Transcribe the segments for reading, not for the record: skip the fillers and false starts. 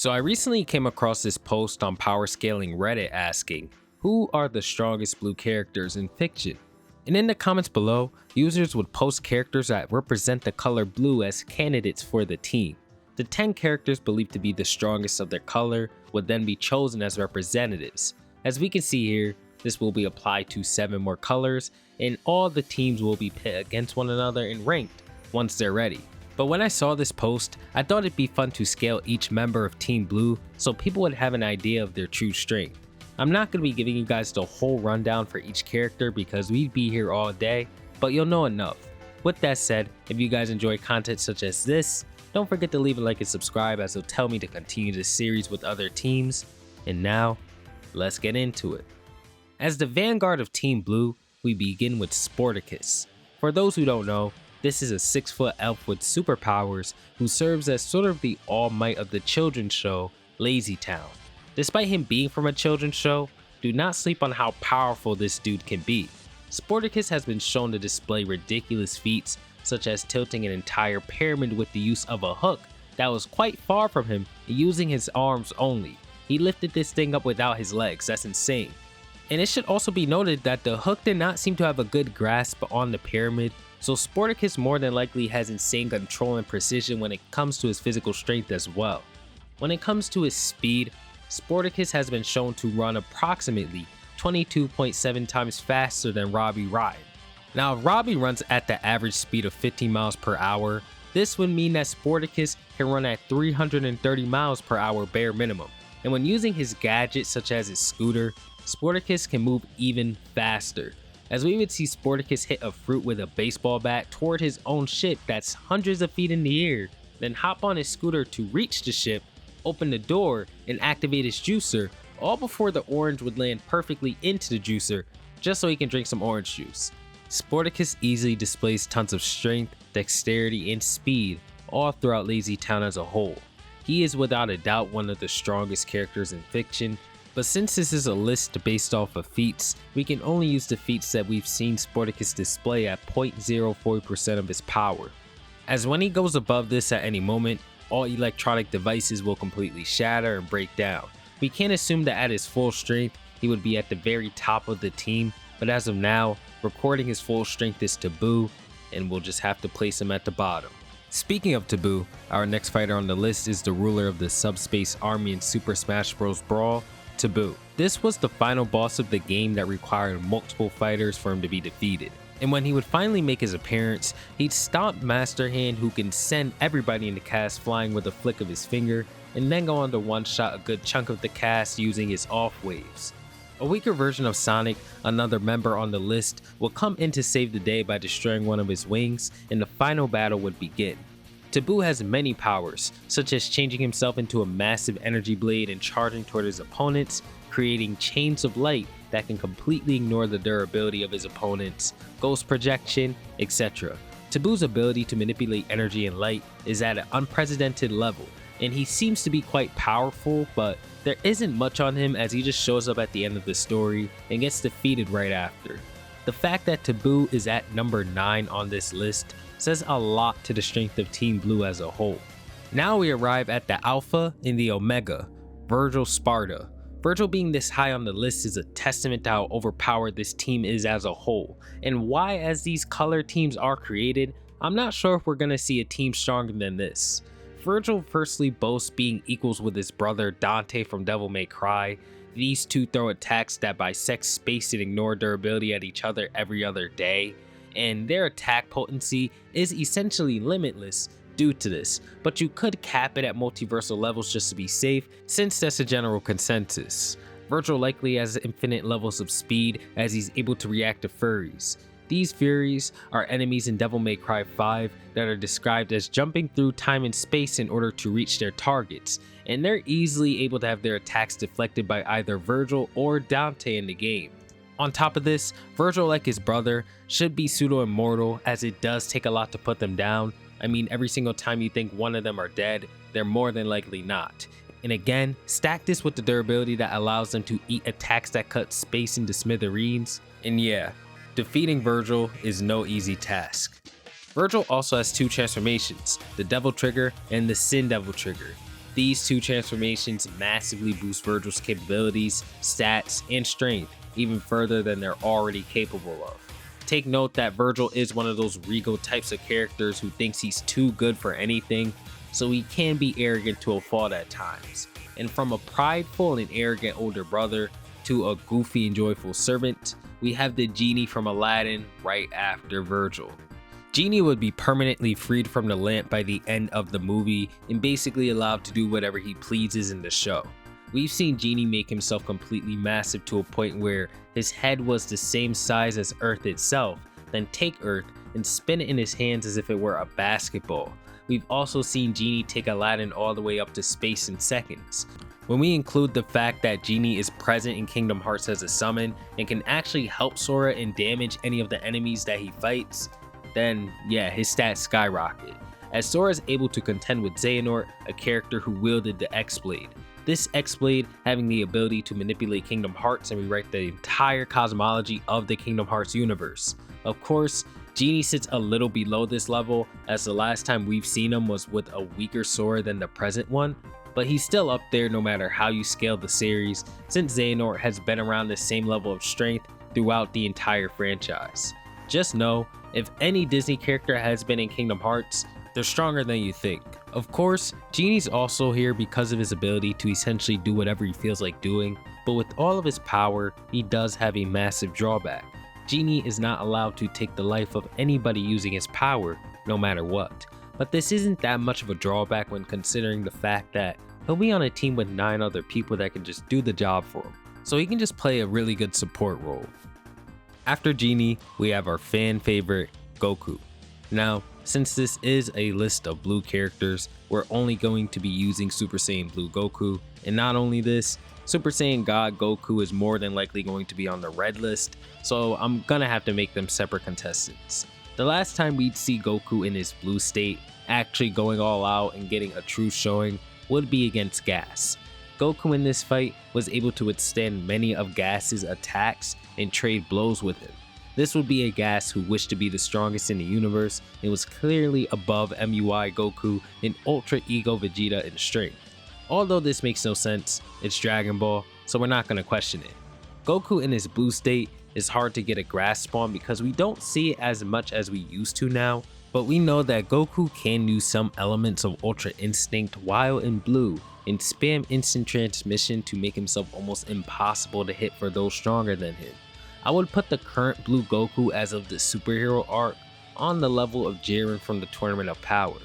So I recently came across this post on powerscaling Reddit asking, who are the strongest blue characters in fiction? And in the comments below, users would post characters that represent the color blue as candidates for the team. The 10 characters believed to be the strongest of their color would then be chosen as representatives. As we can see here, this will be applied to 7 more colors, and all the teams will be pit against one another and ranked once they're ready. But when I saw this post, I thought it'd be fun to scale each member of Team Blue so people would have an idea of their true strength. I'm not going to be giving you guys the whole rundown for each character because we'd be here all day, but you'll know enough. With that said, if you guys enjoy content such as this, don't forget to leave a like and subscribe as it'll tell me to continue this series with other teams. And now, let's get into it. As the vanguard of Team Blue, we begin with Sporticus. For those who don't know, this is a 6-foot elf with superpowers who serves as sort of the all might of the children's show, Lazy Town. Despite him being from a children's show, do not sleep on how powerful this dude can be. Sporticus has been shown to display ridiculous feats such as tilting an entire pyramid with the use of a hook that was quite far from him and using his arms only. He lifted this thing up without his legs, that's insane. And it should also be noted that the hook did not seem to have a good grasp on the pyramid, so Sporticus more than likely has insane control and precision when it comes to his physical strength as well. When it comes to his speed, Sporticus has been shown to run approximately 22.7 times faster than Robbie Ryan. Now if Robbie runs at the average speed of 15 miles per hour, this would mean that Sporticus can run at 330 miles per hour bare minimum. And when using his gadgets such as his scooter, Sporticus can move even faster, as we would see Sporticus hit a fruit with a baseball bat toward his own ship that's hundreds of feet in the air, then hop on his scooter to reach the ship, open the door, and activate his juicer, all before the orange would land perfectly into the juicer, just so he can drink some orange juice. Sporticus easily displays tons of strength, dexterity, and speed all throughout Lazy Town as a whole. He is without a doubt one of the strongest characters in fiction, but since this is a list based off of feats, we can only use the feats that we've seen Sporticus display at 0.04% of his power. As when he goes above this at any moment, all electronic devices will completely shatter and break down. We can't assume that at his full strength, he would be at the very top of the team, but as of now, recording his full strength is Tabo, and we'll just have to place him at the bottom. Speaking of Tabo, our next fighter on the list is the ruler of the Subspace Army in Super Smash Bros. Brawl, Tabo. This was the final boss of the game that required multiple fighters for him to be defeated. And when he would finally make his appearance, he'd stomp Master Hand, who can send everybody in the cast flying with a flick of his finger, and then go on to one-shot a good chunk of the cast using his off waves. A weaker version of Sonic, another member on the list, will come in to save the day by destroying one of his wings, and the final battle would begin. Tabo has many powers, such as changing himself into a massive energy blade and charging toward his opponents, creating chains of light that can completely ignore the durability of his opponents, ghost projection, etc. Tabo's ability to manipulate energy and light is at an unprecedented level, and he seems to be quite powerful, but there isn't much on him as he just shows up at the end of the story and gets defeated right after. The fact that Tabo is at number 9 on this list says a lot to the strength of Team Blue as a whole. Now we arrive at the Alpha and the Omega, Virgil Sparta. Virgil being this high on the list is a testament to how overpowered this team is as a whole, and why as these color teams are created, I'm not sure if we're gonna see a team stronger than this. Virgil firstly boasts being equals with his brother Dante from Devil May Cry. These two throw attacks that bisect space and ignore durability at each other every other day, and their attack potency is essentially limitless due to this, but you could cap it at multiversal levels just to be safe, since that's a general consensus. Virgil likely has infinite levels of speed as he's able to react to furries. These Furies are enemies in Devil May Cry 5 that are described as jumping through time and space in order to reach their targets, and they're easily able to have their attacks deflected by either Virgil or Dante in the game. On top of this, Virgil, like his brother, should be pseudo-immortal as it does take a lot to put them down. I mean, every single time you think one of them are dead, they're more than likely not. And again, stack this with the durability that allows them to eat attacks that cut space into smithereens, and yeah, defeating Virgil is no easy task. Virgil also has two transformations, the Devil Trigger and the Sin Devil Trigger. These two transformations massively boost Virgil's capabilities, stats, and strength even further than they're already capable of. Take note that Virgil is one of those regal types of characters who thinks he's too good for anything, so he can be arrogant to a fault at times. And from a prideful and arrogant older brother to a goofy and joyful servant, we have the Genie from Aladdin right after Virgil. Genie would be permanently freed from the lamp by the end of the movie and basically allowed to do whatever he pleases in the show. We've seen Genie make himself completely massive to a point where his head was the same size as Earth itself, then take Earth and spin it in his hands as if it were a basketball. We've also seen Genie take Aladdin all the way up to space in seconds. When we include the fact that Genie is present in Kingdom Hearts as a summon and can actually help Sora and damage any of the enemies that he fights, then yeah, his stats skyrocket, as Sora is able to contend with Xehanort, a character who wielded the X-Blade. This X-Blade having the ability to manipulate Kingdom Hearts and rewrite the entire cosmology of the Kingdom Hearts universe. Of course, Genie sits a little below this level, as the last time we've seen him was with a weaker Sora than the present one, but he's still up there no matter how you scale the series, since Xehanort has been around the same level of strength throughout the entire franchise. Just know, if any Disney character has been in Kingdom Hearts, they're stronger than you think. Of course, Genie's also here because of his ability to essentially do whatever he feels like doing, but with all of his power, he does have a massive drawback. Genie is not allowed to take the life of anybody using his power, no matter what. But this isn't that much of a drawback when considering the fact that he'll be on a team with 9 other people that can just do the job for him, so he can just play a really good support role. After Genie, we have our fan favorite, Goku. Now, since this is a list of blue characters, we're only going to be using Super Saiyan Blue Goku, and not only this, Super Saiyan God Goku is more than likely going to be on the red list, so I'm gonna have to make them separate contestants. The last time we'd see Goku in his blue state, actually going all out and getting a true showing, would be against Gas. Goku in this fight was able to withstand many of Gas's attacks and trade blows with him. This would be a Gas who wished to be the strongest in the universe and was clearly above MUI Goku and Ultra Ego Vegeta in strength. Although this makes no sense, it's Dragon Ball, so we're not going to question it. Goku in his blue state is hard to get a grasp on because we don't see it as much as we used to now, but we know that Goku can use some elements of Ultra Instinct while in blue and spam instant transmission to make himself almost impossible to hit for those stronger than him. I would put the current blue Goku as of the superhero arc on the level of Jiren from the Tournament of Power.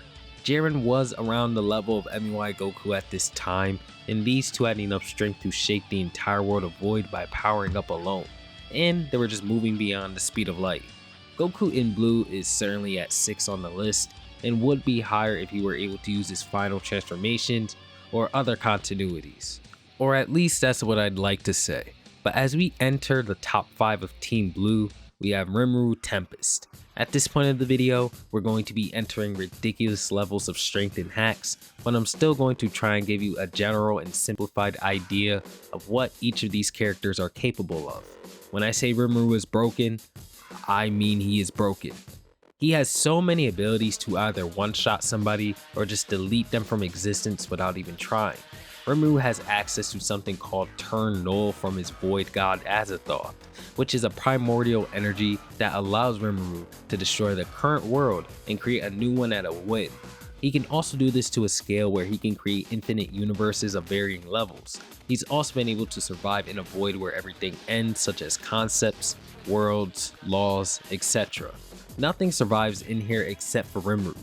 Jiren was around the level of MUI Goku at this time, and these two had enough strength to shake the entire world of Void by powering up alone, and they were just moving beyond the speed of light. Goku in blue is certainly at 6 on the list, and would be higher if he were able to use his final transformations or other continuities. Or at least that's what I'd like to say. But as we enter the top 5 of Team Blue, we have Rimu Tempest. At this point of the video, we're going to be entering ridiculous levels of strength and hacks, but I'm still going to try and give you a general and simplified idea of what each of these characters are capable of. When I say Rimu is broken, I mean he is broken. He has so many abilities to either one-shot somebody or just delete them from existence without even trying. Rimu has access to something called Turn Null from his Void God Azathoth, which is a primordial energy that allows Rimu to destroy the current world and create a new one at a whim. He can also do this to a scale where he can create infinite universes of varying levels. He's also been able to survive in a void where everything ends, such as concepts, worlds, laws, etc. Nothing survives in here except for Rimu.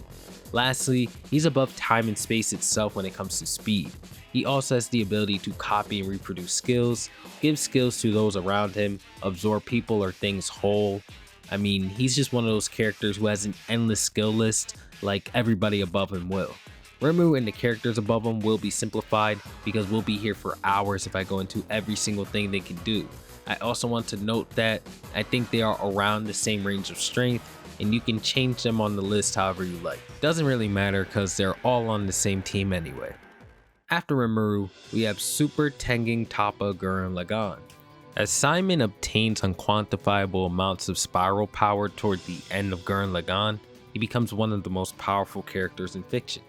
Lastly, he's above time and space itself when it comes to speed. He also has the ability to copy and reproduce skills, give skills to those around him, absorb people or things whole. I mean, he's just one of those characters who has an endless skill list like everybody above him will. Rimu and the characters above him will be simplified because we'll be here for hours if I go into every single thing they can do. I also want to note that I think they are around the same range of strength, and you can change them on the list however you like. Doesn't really matter because they're all on the same team anyway. After Rimu, we have Super Tengen Toppa Gurren Lagann. As Simon obtains unquantifiable amounts of spiral power toward the end of Gurren Lagann, he becomes one of the most powerful characters in fiction.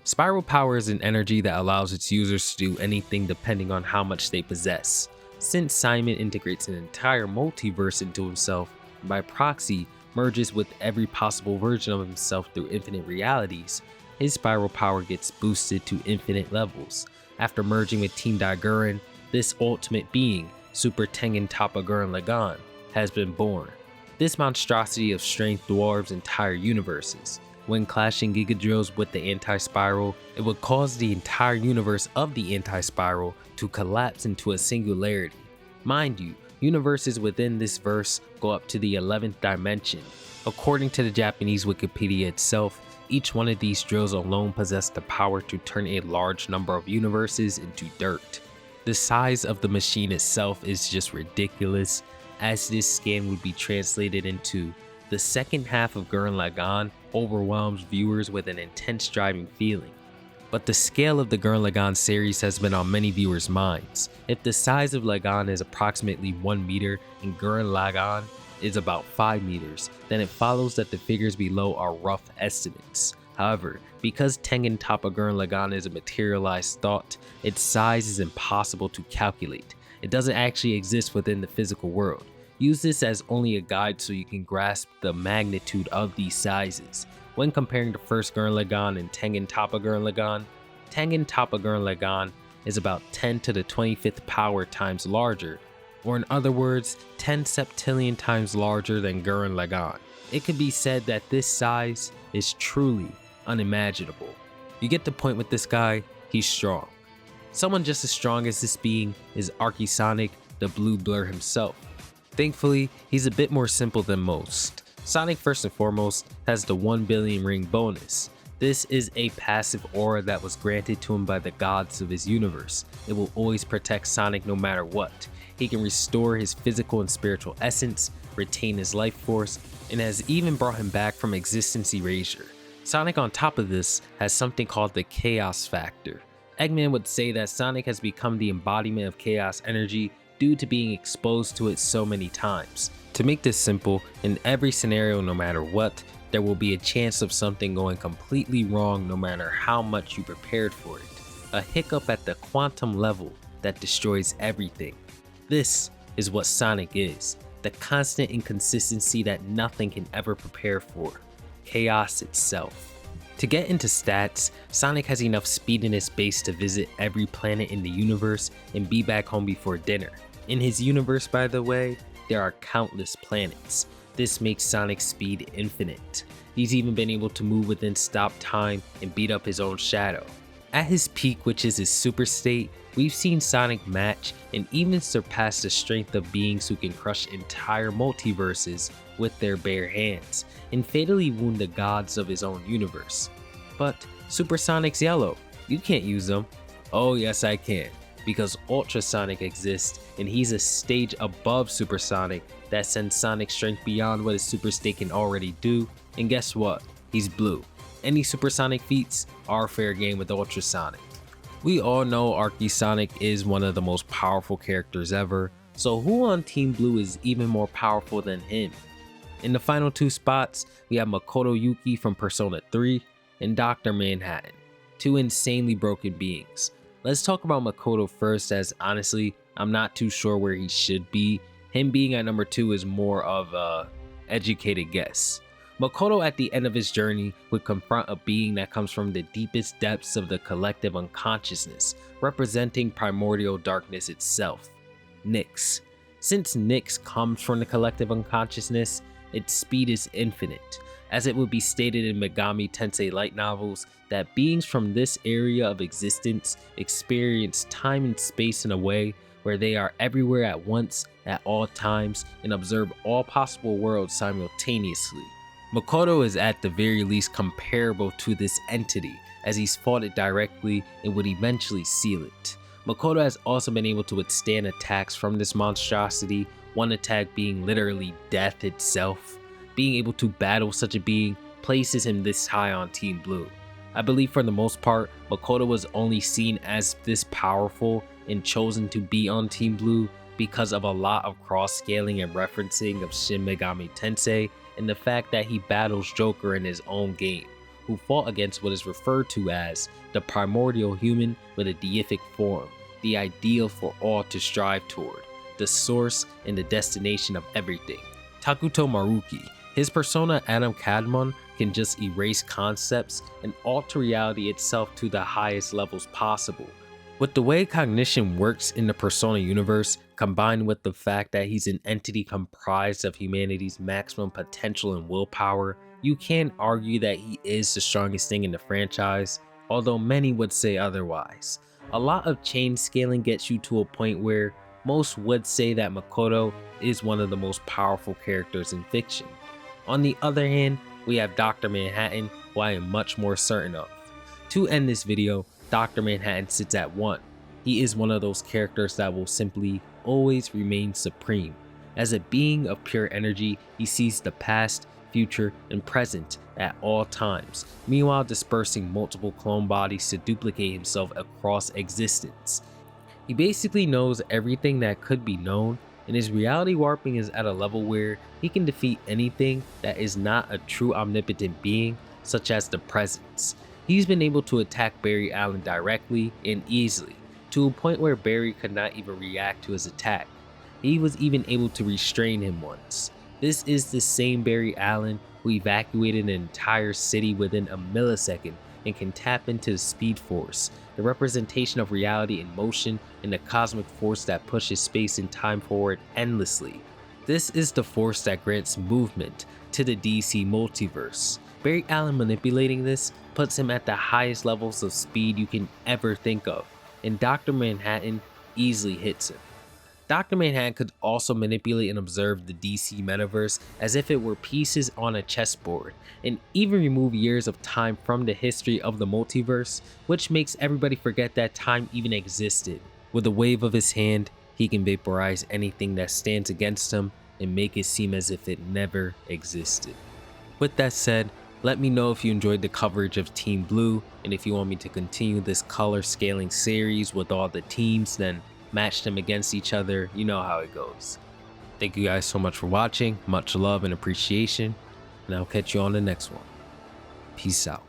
Spiral power is an energy that allows its users to do anything depending on how much they possess. Since Simon integrates an entire multiverse into himself, and by proxy merges with every possible version of himself through infinite realities, his spiral power gets boosted to infinite levels. After merging with Team Daiguren, this ultimate being, Super Tengen Toppa Gurren Lagann, has been born. This monstrosity of strength dwarves entire universes. When clashing Giga Drills with the anti-spiral, it would cause the entire universe of the anti-spiral to collapse into a singularity. Mind you, universes within this verse go up to the 11th dimension. According to the Japanese Wikipedia itself, each one of these drills alone possess the power to turn a large number of universes into dirt. The size of the machine itself is just ridiculous, as this scan would be translated into the second half of Gurren Lagann overwhelms viewers with an intense driving feeling. But the scale of the Gurren Lagann series has been on many viewers' minds. If the size of Lagann is approximately 1 meter and Gurren Lagann is about 5 meters, then it follows that the figures below are rough estimates. However, because Tengen Toppa Gurren Lagann is a materialized thought, its size is impossible to calculate. It doesn't actually exist within the physical world. Use this as only a guide so you can grasp the magnitude of these sizes. When comparing the first Gurren Lagann and Tengen Toppa Gurren Lagann is about 10 to the 25th power times larger, or in other words, 10 septillion times larger than Gurren Lagann. It could be said that this size is truly unimaginable. You get the point with this guy, he's strong. Someone just as strong as this being is Archisonic, the Blue Blur himself. Thankfully, he's a bit more simple than most. Sonic first and foremost has the 1 billion ring bonus. This is a passive aura that was granted to him by the gods of his universe. It will always protect Sonic no matter what. He can restore his physical and spiritual essence, retain his life force, and has even brought him back from existence erasure. Sonic on top of this has something called the Chaos Factor. Eggman would say that Sonic has become the embodiment of chaos energy due to being exposed to it so many times. To make this simple, in every scenario no matter what, there will be a chance of something going completely wrong no matter how much you prepared for it. A hiccup at the quantum level that destroys everything. This is what Sonic is, the constant inconsistency that nothing can ever prepare for. Chaos itself. To get into stats, Sonic has enough speed in his base to visit every planet in the universe and be back home before dinner. In his universe, by the way, there are countless planets. This makes Sonic's speed infinite. He's even been able to move within stop time and beat up his own shadow. At his peak, which is his super state, we've seen Sonic match and even surpass the strength of beings who can crush entire multiverses with their bare hands and fatally wound the gods of his own universe. But Super Sonic's yellow. You can't use them. Oh yes I can, because Ultra Sonic exists and he's a stage above Super Sonic that sends Sonic's strength beyond what his super state can already do, and guess what? He's blue. Any supersonic feats are fair game with Ultra Sonic. We all know Archisonic is one of the most powerful characters ever, so who on Team Blue is even more powerful than him? In the final 2 spots, we have Makoto Yuki from Persona 3 and Dr. Manhattan, 2 insanely broken beings. Let's talk about Makoto first, as honestly, I'm not too sure where he should be. Him being at number 2 is more of a educated guess. Makoto at the end of his journey would confront a being that comes from the deepest depths of the collective unconsciousness, representing primordial darkness itself, Nyx. Since Nyx comes from the collective unconsciousness, its speed is infinite, as it would be stated in Megami Tensei light novels that beings from this area of existence experience time and space in a way where they are everywhere at once at all times and observe all possible worlds simultaneously. Makoto is at the very least comparable to this entity, as he's fought it directly and would eventually seal it. Makoto has also been able to withstand attacks from this monstrosity, one attack being literally death itself. Being able to battle such a being places him this high on Team Blue. I believe for the most part, Makoto was only seen as this powerful and chosen to be on Team Blue because of a lot of cross-scaling and referencing of Shin Megami Tensei and the fact that he battles Joker in his own game. who fought against what is referred to as the primordial human with a deific form, the ideal for all to strive toward, the source and the destination of everything. Takuto Maruki, his persona Adam Kadmon, can just erase concepts and alter reality itself to the highest levels possible. With the way cognition works in the Persona universe, combined with the fact that he's an entity comprised of humanity's maximum potential and willpower, you can argue that he is the strongest thing in the franchise, although many would say otherwise. A lot of chain scaling gets you to a point where most would say that Makoto is one of the most powerful characters in fiction. On the other hand, we have Dr. Manhattan, who I am much more certain of. To end this video, Dr. Manhattan sits at 1. He is one of those characters that will simply always remain supreme. As a being of pure energy, he sees the past, future, and present at all times, meanwhile dispersing multiple clone bodies to duplicate himself across existence. He basically knows everything that could be known, and his reality warping is at a level where he can defeat anything that is not a true omnipotent being, such as the Presence. He's been able to attack Barry Allen directly and easily, to a point where Barry could not even react to his attack. He was even able to restrain him once. This is the same Barry Allen who evacuated an entire city within a millisecond and can tap into the Speed Force, the representation of reality in motion and the cosmic force that pushes space and time forward endlessly. This is the force that grants movement to the DC multiverse. Barry Allen manipulating this puts him at the highest levels of speed you can ever think of, and Dr. Manhattan easily hits him. Dr. Manhattan could also manipulate and observe the DC metaverse as if it were pieces on a chessboard, and even remove years of time from the history of the multiverse, which makes everybody forget that time even existed. With a wave of his hand, he can vaporize anything that stands against him and make it seem as if it never existed. With that said, let me know if you enjoyed the coverage of Team Blue, and if you want me to continue this color scaling series with all the teams, then match them against each other. You know how it goes. Thank you guys so much for watching. Much love and appreciation, and I'll catch you on the next one. Peace out.